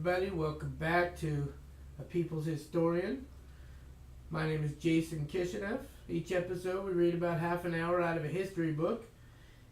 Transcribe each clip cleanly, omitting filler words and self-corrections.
everybody. Welcome back to A People's Historian. My name is Jason Kishinev. Each episode we read about half an hour out of a history book,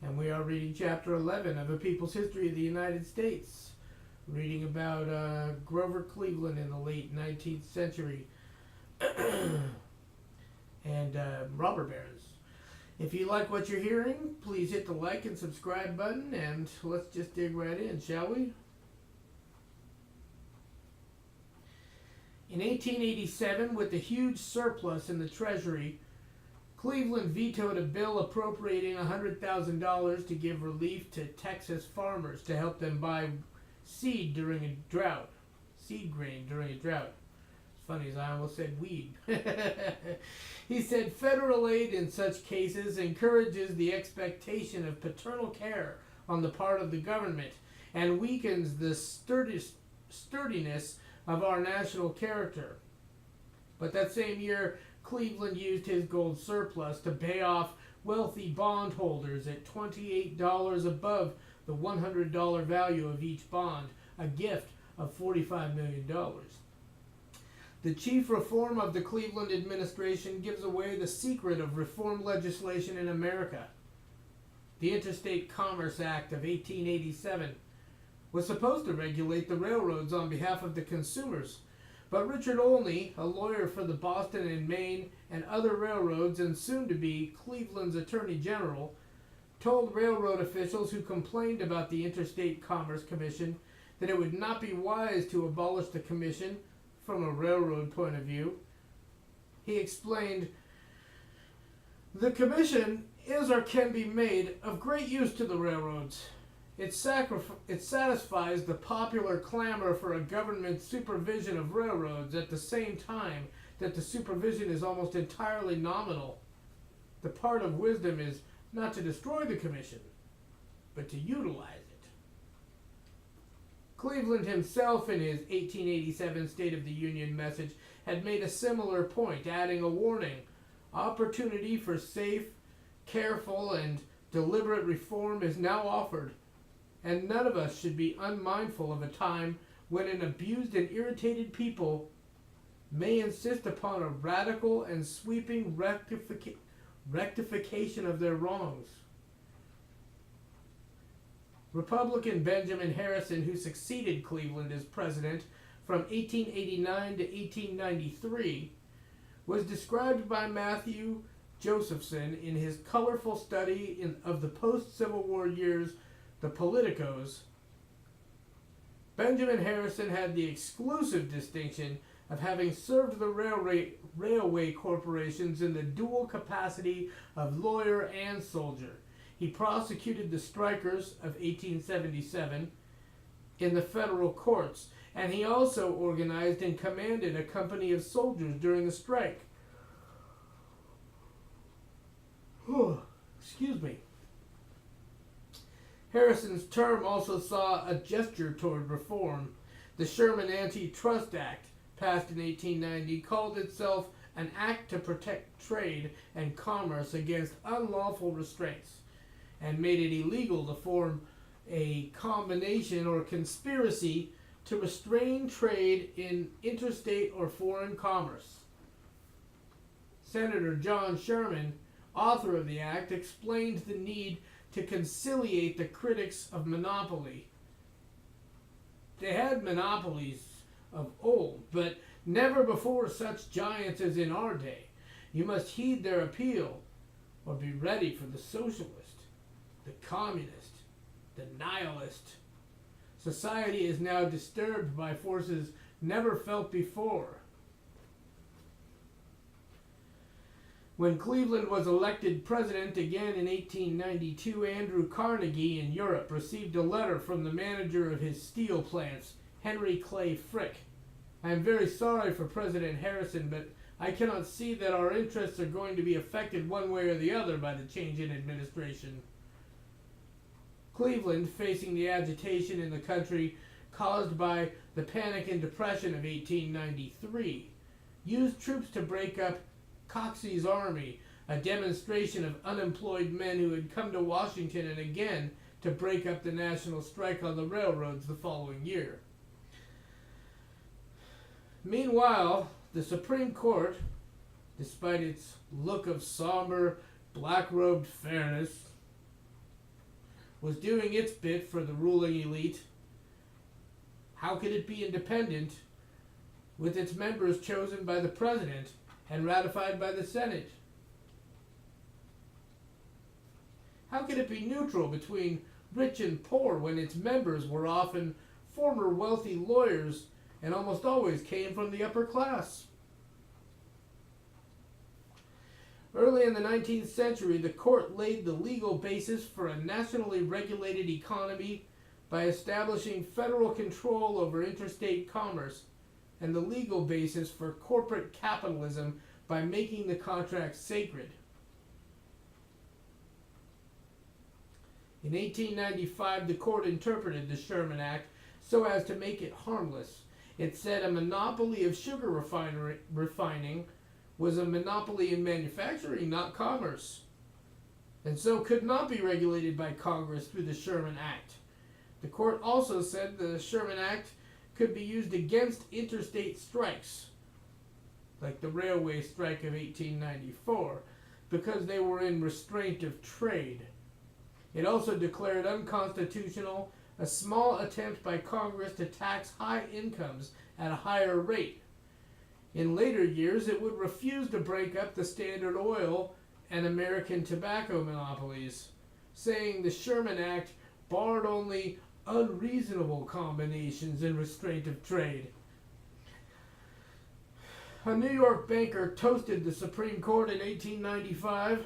and we are reading Chapter 11 of A People's History of the United States. Reading about Grover Cleveland in the late 19th century and robber barons. If you like what you're hearing, please hit the like and subscribe button, and let's just dig right in, shall we? In 1887, with a huge surplus in the Treasury, Cleveland vetoed a bill appropriating $100,000 to give relief to Texas farmers to help them buy seed during a drought. Seed grain during a drought. It's funny as I almost said weed. He said federal aid in such cases encourages the expectation of paternal care on the part of the government and weakens the sturdiness of our national character. But that same year, Cleveland used his gold surplus to pay off wealthy bondholders at $28 above the $100 value of each bond, a gift of $45 million. The chief reform of the Cleveland administration gives away the secret of reform legislation in America. The Interstate Commerce Act of 1887 was supposed to regulate the railroads on behalf of the consumers, but Richard Olney, a lawyer for the Boston and Maine and other railroads and soon to be Cleveland's Attorney General, told railroad officials who complained about the Interstate Commerce Commission that it would not be wise to abolish the commission from a railroad point of view. He explained, "The commission is or can be made of great use to the railroads. It satisfies the popular clamor for a government supervision of railroads at the same time that the supervision is almost entirely nominal. The part of wisdom is not to destroy the commission, but to utilize it." Cleveland himself, in his 1887 State of the Union message, had made a similar point, adding a warning: "Opportunity for safe, careful, and deliberate reform is now offered, and none of us should be unmindful of a time when an abused and irritated people may insist upon a radical and sweeping rectification of their wrongs." Republican Benjamin Harrison, who succeeded Cleveland as president from 1889 to 1893, was described by Matthew Josephson in his colorful study of the post-Civil War years, The Politicos. Benjamin Harrison had the exclusive distinction of having served the railway corporations in the dual capacity of lawyer and soldier. He prosecuted the strikers of 1877 in the federal courts, and he also organized and commanded a company of soldiers during the strike. Excuse me. Harrison's term also saw a gesture toward reform. The Sherman Antitrust Act, passed in 1890, called itself an act to protect trade and commerce against unlawful restraints, and made it illegal to form a combination or conspiracy to restrain trade in interstate or foreign commerce. Senator John Sherman, author of the act, explained the need to conciliate the critics of monopoly. They had monopolies of old, but never before such giants as in our day. You must heed their appeal, or be ready for the socialist, the communist, the nihilist. Society is now disturbed by forces never felt before. When Cleveland was elected president again in 1892, Andrew Carnegie in Europe received a letter from the manager of his steel plants, Henry Clay Frick. "I am very sorry for President Harrison, but I cannot see that our interests are going to be affected one way or the other by the change in administration." Cleveland, facing the agitation in the country caused by the Panic and Depression of 1893, used troops to break up Coxey's Army, a demonstration of unemployed men who had come to Washington, and again to break up the national strike on the railroads the following year. Meanwhile, the Supreme Court, despite its look of somber, black-robed fairness, was doing its bit for the ruling elite. How could it be independent with its members chosen by the President and ratified by the Senate? How could it be neutral between rich and poor when its members were often former wealthy lawyers and almost always came from the upper class? Early in the 19th century, the court laid the legal basis for a nationally regulated economy by establishing federal control over interstate commerce, and the legal basis for corporate capitalism by making the contract sacred. In 1895, the court interpreted the Sherman Act so as to make it harmless. It said a monopoly of sugar refining was a monopoly in manufacturing, not commerce, and so could not be regulated by Congress through the Sherman Act. The court also said the Sherman Act could be used against interstate strikes, like the railway strike of 1894, because they were in restraint of trade. It also declared unconstitutional a small attempt by Congress to tax high incomes at a higher rate. In later years, it would refuse to break up the Standard Oil and American tobacco monopolies, saying the Sherman Act barred only unreasonable combinations in restraint of trade. A New York banker toasted the Supreme Court in 1895.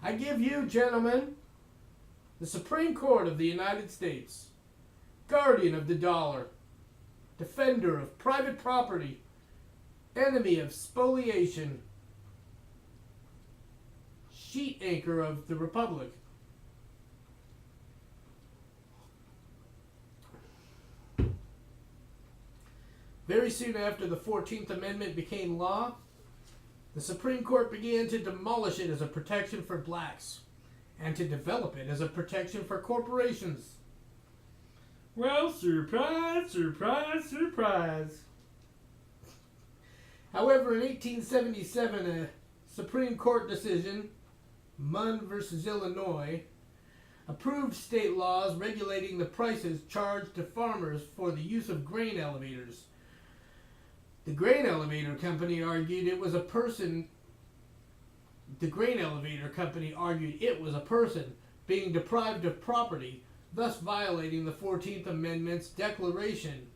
"I give you, gentlemen, the Supreme Court of the United States, guardian of the dollar, defender of private property, enemy of spoliation, sheet anchor of the Republic." Very soon after the 14th Amendment became law, the Supreme Court began to demolish it as a protection for blacks and to develop it as a protection for corporations. Well, surprise, surprise, surprise. However, in 1877, a Supreme Court decision, Munn versus Illinois, approved state laws regulating the prices charged to farmers for the use of grain elevators. The grain elevator company argued it was a person being deprived of property, thus violating the 14th Amendment's declaration,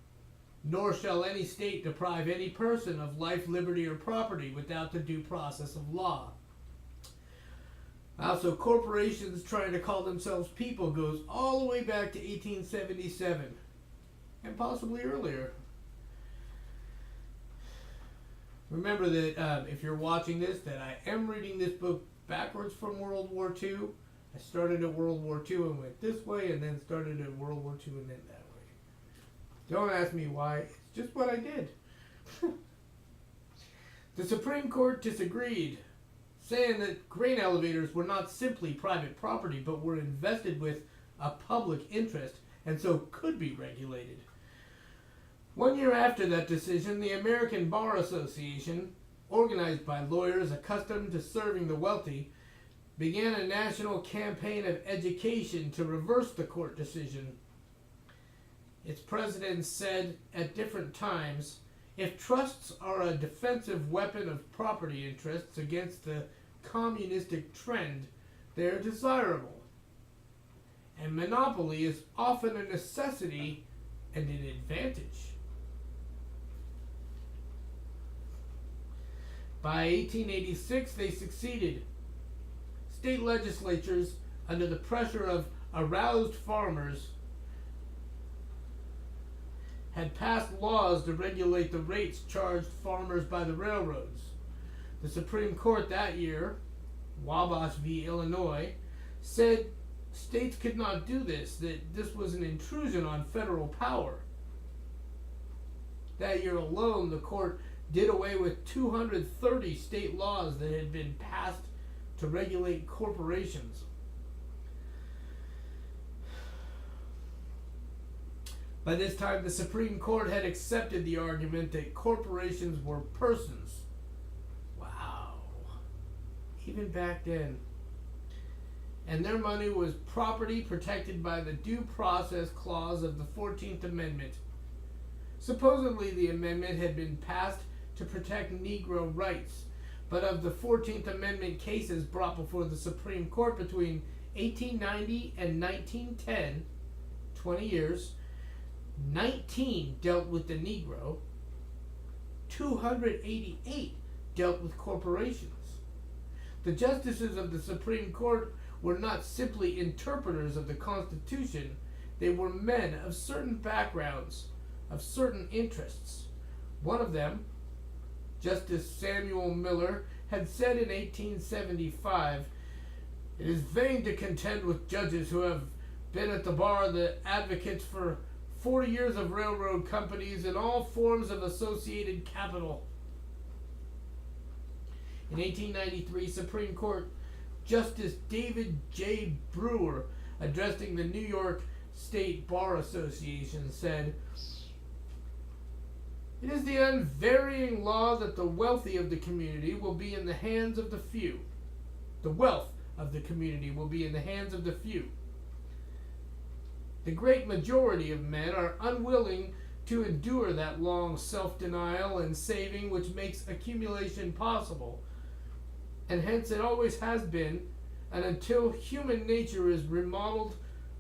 "Nor shall any state deprive any person of life, liberty, or property without the due process of law." Also, corporations trying to call themselves people goes all the way back to 1877, and possibly earlier. Remember that if you're watching this, that I am reading this book backwards from World War II. I started at World War II and went this way, and then started at World War II and then that way. Don't ask me why, it's just what I did. The Supreme Court disagreed, saying that grain elevators were not simply private property, but were invested with a public interest, and so could be regulated. 1 year after that decision, the American Bar Association, organized by lawyers accustomed to serving the wealthy, began a national campaign of education to reverse the court decision. Its president said at different times, "If trusts are a defensive weapon of property interests against the communistic trend, they are desirable. And monopoly is often a necessity and an advantage." By 1886, they succeeded. State legislatures, under the pressure of aroused farmers, had passed laws to regulate the rates charged farmers by the railroads. The Supreme Court that year, Wabash v. Illinois, said states could not do this, that this was an intrusion on federal power. That year alone, the court did away with 230 state laws that had been passed to regulate corporations. By this time, the Supreme Court had accepted the argument that corporations were persons. Wow. Even back then. And their money was property protected by the Due Process Clause of the 14th Amendment. Supposedly, the amendment had been passed to protect Negro rights, but of the 14th Amendment cases brought before the Supreme Court between 1890 and 1910, 20 years, 19 dealt with the Negro, 288 dealt with corporations. The justices of the Supreme Court were not simply interpreters of the Constitution, they were men of certain backgrounds, of certain interests. One of them, Justice Samuel Miller, had said in 1875, "It is vain to contend with judges who have been at the bar the advocates for 40 years of railroad companies and all forms of associated capital." In 1893, Supreme Court Justice David J. Brewer, addressing the New York State Bar Association, said, "It is the unvarying law that the wealthy of the community will be in the hands of the few. The wealth of the community will be in the hands of the few. The great majority of men are unwilling to endure that long self-denial and saving which makes accumulation possible, and hence it always has been, and until human nature is remodeled,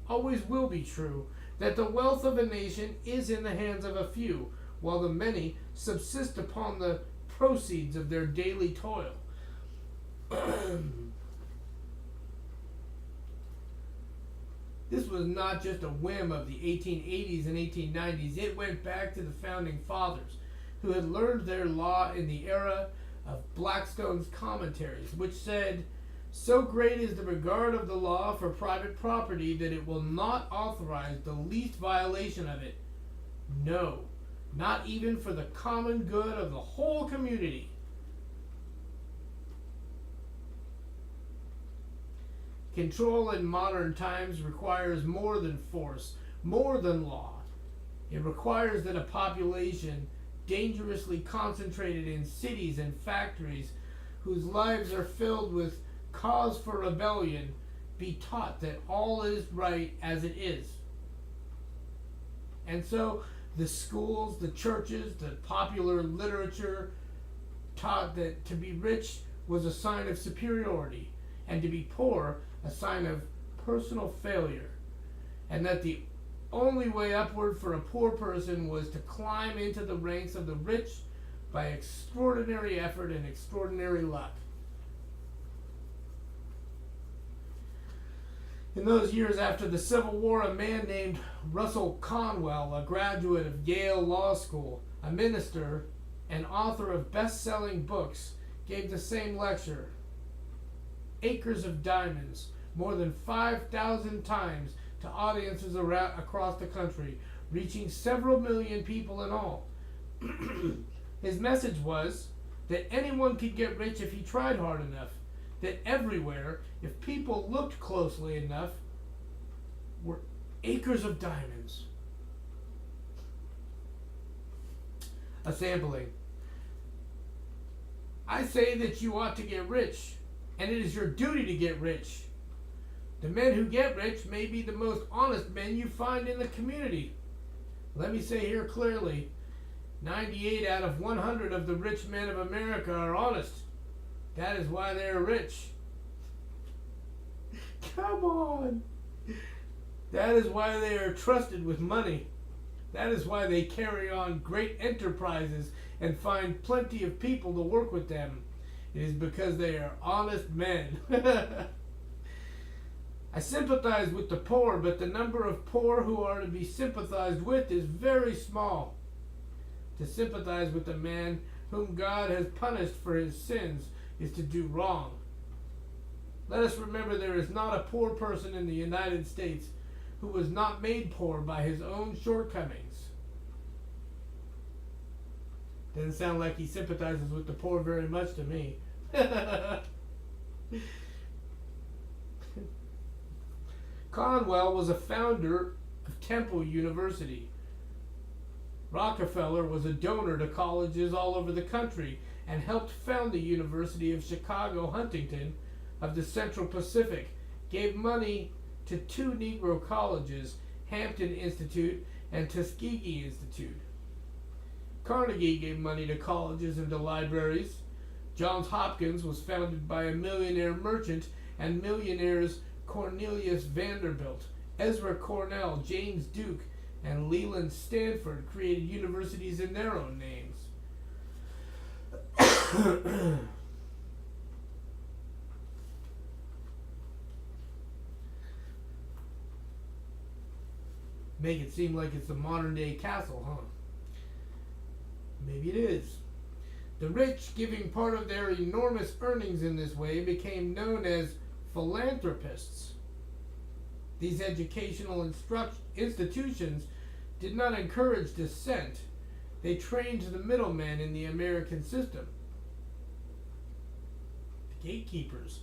always will be true, that the wealth of a nation is in the hands of a few, while the many subsist upon the proceeds of their daily toil." This was not just a whim of the 1880s and 1890s. It went back to the founding fathers, who had learned their law in the era of Blackstone's commentaries, which said, "So great is the regard of the law for private property that it will not authorize the least violation of it. No, not even for the common good of the whole community." Control in modern times requires more than force, more than law. It requires that a population dangerously concentrated in cities and factories, whose lives are filled with cause for rebellion, be taught that all is right as it is. And so the schools, the churches, the popular literature taught that to be rich was a sign of superiority, and to be poor a sign of personal failure, and that the only way upward for a poor person was to climb into the ranks of the rich by extraordinary effort and extraordinary luck. In those years after the Civil War, a man named Russell Conwell, a graduate of Yale Law School, a minister, and author of best-selling books, gave the same lecture. Acres of Diamonds, more than 5,000 times, to audiences across the country, reaching several million people in all. His message was that anyone could get rich if he tried hard enough, that everywhere, if people looked closely enough, were acres of diamonds. A sampling. "I say that you ought to get rich, and it is your duty to get rich. The men who get rich may be the most honest men you find in the community. Let me say here clearly, 98 out of 100 of the rich men of America are honest. That is why they are rich." Come on! That is why they are trusted with money. That is why they carry on great enterprises and find plenty of people to work with them. It is because they are honest men. I sympathize with the poor, but the number of poor who are to be sympathized with is very small. To sympathize with a man whom God has punished for his sins is to do wrong. Let us remember there is not a poor person in the United States who was not made poor by his own shortcomings. Doesn't sound like he sympathizes with the poor very much to me. Conwell was a founder of Temple University, Rockefeller was a donor to colleges all over the country and helped found the University of Chicago Huntington of the Central Pacific, gave money to two Negro colleges, Hampton Institute and Tuskegee Institute. Carnegie gave money to colleges and to libraries. Johns Hopkins was founded by a millionaire merchant and millionaires Cornelius Vanderbilt. Ezra Cornell, James Duke, and Leland Stanford created universities in their own names. Make it seem like it's a modern day castle, huh? Maybe it is. The rich, giving part of their enormous earnings in this way, became known as philanthropists. These educational institutions did not encourage dissent. They trained the middlemen in the American system. The gatekeepers.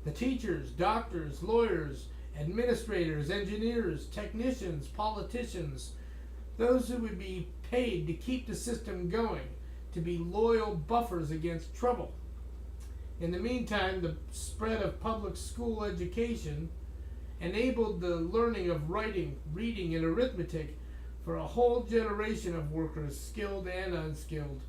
The teachers, doctors, lawyers, administrators, engineers, technicians, politicians, those who would be paid to keep the system going, to be loyal buffers against trouble. In the meantime, the spread of public school education enabled the learning of writing, reading, and arithmetic for a whole generation of workers, skilled and unskilled,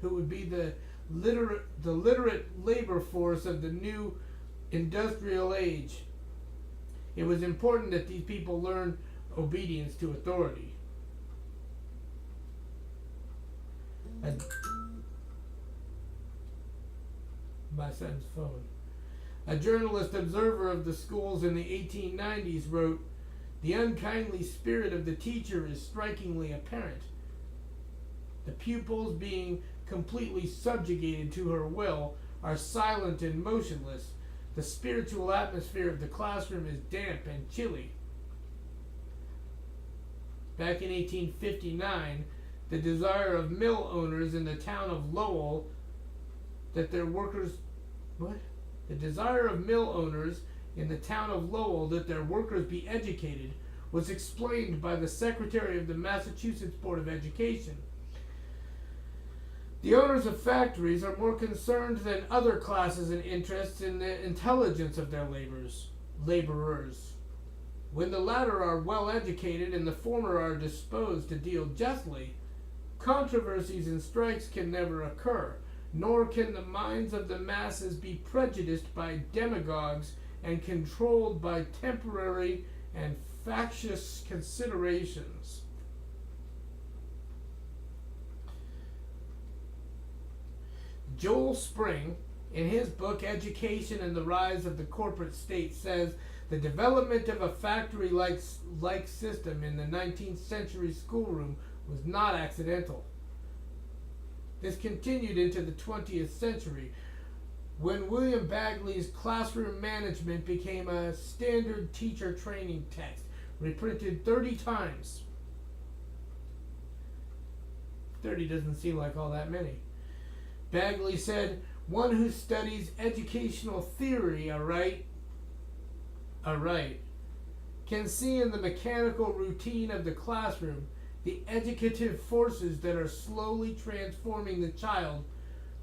who would be the literate labor force of the new industrial age. It was important that these people learn obedience to authority. My son's phone. A journalist observer of the schools in the 1890s wrote, "The unkindly spirit of the teacher is strikingly apparent. The pupils, being completely subjugated to her will, are silent and motionless. The spiritual atmosphere of the classroom is damp and chilly." Back in 1859, the desire of mill owners in the town of Lowell that their workers be educated was explained by the secretary of the Massachusetts Board of Education. The owners of factories are more concerned than other classes and interests in the intelligence of their laborers. When the latter are well educated and the former are disposed to deal justly, controversies and strikes can never occur, nor can the minds of the masses be prejudiced by demagogues and controlled by temporary and factious considerations. Joel Spring, in his book Education and the Rise of the Corporate State, says the development of a factory-like system in the 19th century schoolroom was not accidental. This continued into the 20th century, when William Bagley's Classroom Management became a standard teacher training text, reprinted 30 times. 30 doesn't seem like all that many. Bagley said, "One who studies educational theory aright, can see in the mechanical routine of the classroom the educative forces that are slowly transforming the child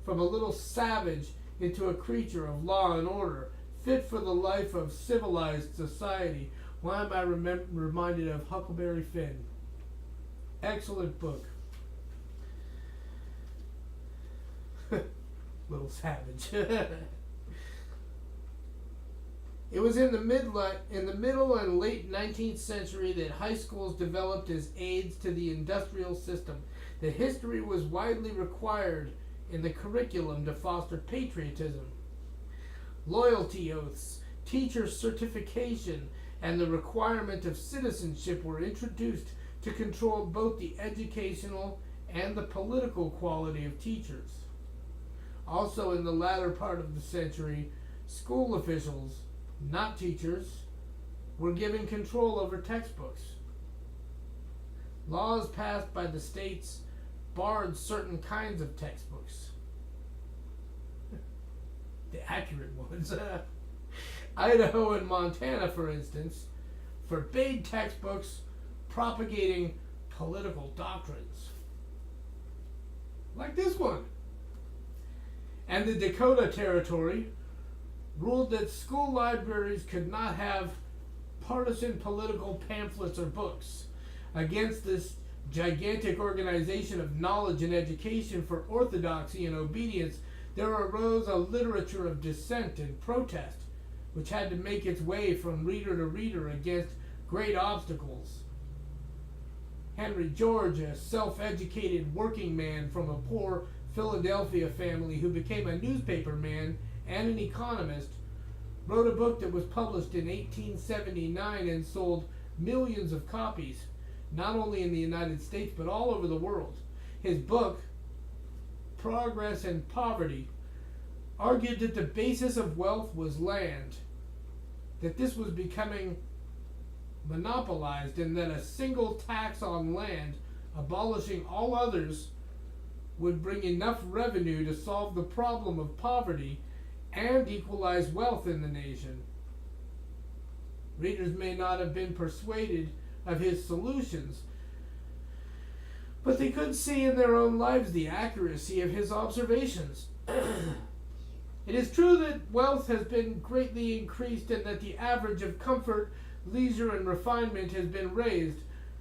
from a little savage into a creature of law and order, fit for the life of civilized society." Why am I reminded of Huckleberry Finn? Excellent book. Little savage. It was in the middle and late 19th century that high schools developed as aids to the industrial system. The history was widely required in the curriculum to foster patriotism. Loyalty oaths, teacher certification, and the requirement of citizenship were introduced to control both the educational and the political quality of teachers. Also, in the latter part of the century, school officials, not teachers, were given control over textbooks. Laws passed by the states barred certain kinds of textbooks. The accurate ones. Idaho and Montana, for instance, forbade textbooks propagating political doctrines. Like this one. And the Dakota Territory ruled that school libraries could not have partisan political pamphlets or books. Against this gigantic organization of knowledge and education for orthodoxy and obedience, there arose a literature of dissent and protest, which had to make its way from reader to reader against great obstacles. Henry George, a self-educated working man from a poor Philadelphia family who became a newspaper man and an economist, wrote a book that was published in 1879 and sold millions of copies, not only in the United States but all over the world. His book, Progress and Poverty, argued that the basis of wealth was land, that this was becoming monopolized, and that a single tax on land, abolishing all others, would bring enough revenue to solve the problem of poverty and equalize wealth in the nation. Readers may not have been persuaded of his solutions, but they could see in their own lives the accuracy of his observations. It is true that wealth has been greatly increased and that the average of comfort, leisure, and refinement has been raised,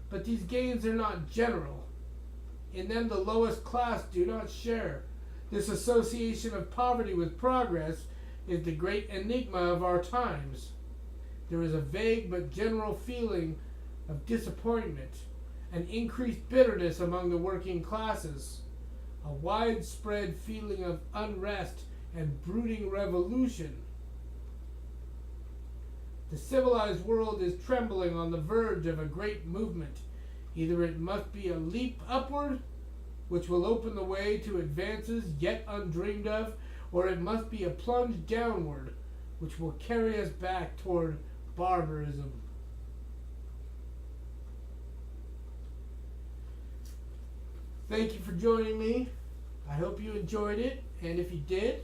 but these gains are not general. In them the lowest class do not share. This association of poverty with progress is the great enigma of our times. There is a vague but general feeling of disappointment, an increased bitterness among the working classes, a widespread feeling of unrest and brooding revolution. The civilized world is trembling on the verge of a great movement. Either it must be a leap upward, which will open the way to advances yet undreamed of, or it must be a plunge downward, which will carry us back toward barbarism. Thank you for joining me. I hope you enjoyed it, and if you did,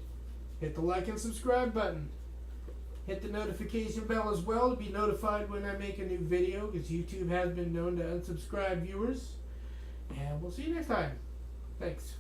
hit the like and subscribe button. Hit the notification bell as well to be notified when I make a new video, because YouTube has been known to unsubscribe viewers. And we'll see you next time. Thanks.